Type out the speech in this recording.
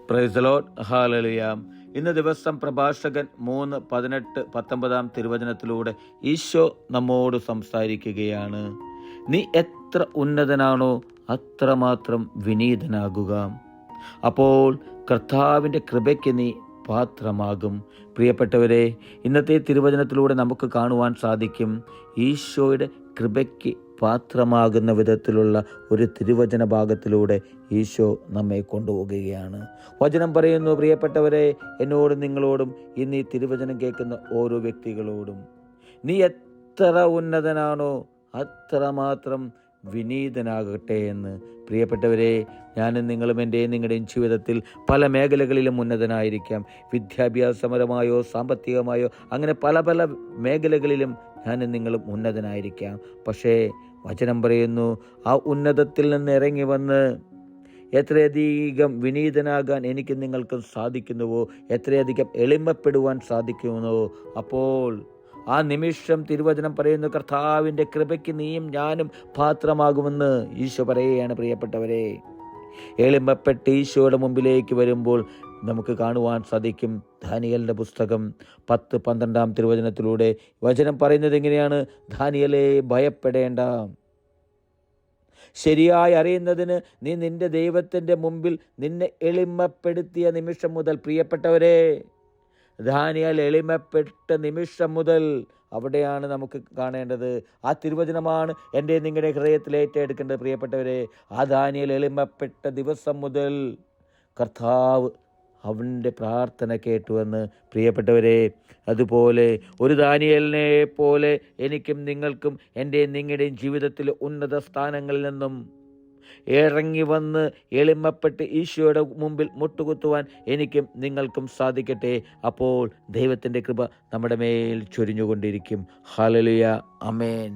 Praise the Lord. Hallelujah. ഇന്ന് ദിവസം പ്രഭാഷകൻ 3:18-19 തിരുവചനത്തിലൂടെ ഈശോ നമ്മോട് സംസാരിക്കുകയാണ്. നീ എത്ര ഉന്നതനാണോ അത്രമാത്രം വിനീതനാകുക, അപ്പോൾ കർത്താവിൻ്റെ കൃപയ്ക്ക് നീ പാത്രമാകും. പ്രിയപ്പെട്ടവരെ, ഇന്നത്തെ തിരുവചനത്തിലൂടെ നമുക്ക് കാണുവാൻ സാധിക്കും, ഈശോയുടെ കൃപയ്ക്ക് പാത്രമാകുന്ന വിധത്തിലുള്ള ഒരു തിരുവചന ഭാഗത്തിലൂടെ ഈശോ നമ്മെ കൊണ്ടുപോകുകയാണ്. വചനം പറയുന്നു, പ്രിയപ്പെട്ടവരെ, എന്നോടും നിങ്ങളോടും ഇന്ന് ഈ തിരുവചനം കേൾക്കുന്ന ഓരോ വ്യക്തികളോടും, നീ എത്ര ഉന്നതനാണോ അത്രമാത്രം വിനീതനാകട്ടെ എന്ന്. പ്രിയപ്പെട്ടവരെ, ഞാനും നിങ്ങളുടെയും നിങ്ങളുടെയും ജീവിതത്തിൽ പല മേഖലകളിലും ഉന്നതനായിരിക്കാം. വിദ്യാഭ്യാസപരമായോ സാമ്പത്തികമായോ അങ്ങനെ പല പല മേഖലകളിലും ഞാനും നിങ്ങളും ഉന്നതനായിരിക്കാം. പക്ഷേ വചനം പറയുന്നു, ആ ഉന്നതത്തിൽ നിന്ന് ഇറങ്ങി വന്ന് എത്രയധികം വിനീതനാകാൻ എനിക്കും നിങ്ങൾക്കും സാധിക്കുന്നുവോ, എത്രയധികം എളിമപ്പെടുവാൻ സാധിക്കുന്നുവോ, അപ്പോൾ ആ നിമിഷം തിരുവചനം പറയുന്നു, കർത്താവിൻ്റെ കൃപയ്ക്ക് നീയും ഞാനും പാത്രമാകുമെന്ന് ഈശോ പറയുകയാണ്. പ്രിയപ്പെട്ടവരെ, എളിമപ്പെട്ട് ഈശോയുടെ മുമ്പിലേക്ക് വരുമ്പോൾ നമുക്ക് കാണുവാൻ സാധിക്കും. ദാനിയേലിൻ്റെ പുസ്തകം 10-12 തിരുവചനത്തിലൂടെ വചനം പറയുന്നത് എങ്ങനെയാണ്? ദാനിയേലേ, ഭയപ്പെടേണ്ട. ശരിയായി അറിയുന്നതിന് നീ നിന്റെ ദൈവത്തിൻ്റെ മുമ്പിൽ നിന്നെ എളിമപ്പെടുത്തിയ നിമിഷം മുതൽ, പ്രിയപ്പെട്ടവരെ, ദാനിയേൽ എളിമപ്പെട്ട നിമിഷം മുതൽ അവിടെയാണ് നമുക്ക് കാണേണ്ടത്. ആ തിരുവചനമാണ് എൻ്റെ നിങ്ങളുടെ ഹൃദയത്തിൽ ഏറ്റെടുക്കേണ്ടത്. പ്രിയപ്പെട്ടവരെ, ആ ദാനിയേൽ എളിമപ്പെട്ട ദിവസം മുതൽ കർത്താവ് അവൻ്റെ പ്രാർത്ഥന കേട്ടുവെന്ന്. പ്രിയപ്പെട്ടവരെ, അതുപോലെ ഒരു ദാനിയേലിനെ പോലെ എനിക്കും നിങ്ങൾക്കും എൻ്റെ നിങ്ങളുടെയും ജീവിതത്തിലെ ഉന്നത സ്ഥാനങ്ങളിൽ നിന്നും ഇറങ്ങി വന്ന് എളിമപ്പെട്ട് ഈശോയുടെ മുമ്പിൽ മുട്ടുകുത്തുവാൻ എനിക്കും നിങ്ങൾക്കും സാധിക്കട്ടെ. അപ്പോൾ ദൈവത്തിൻ്റെ കൃപ നമ്മുടെ മേൽ ചൊരിഞ്ഞുകൊണ്ടിരിക്കും. ഹല്ലേലൂയ. ആമേൻ.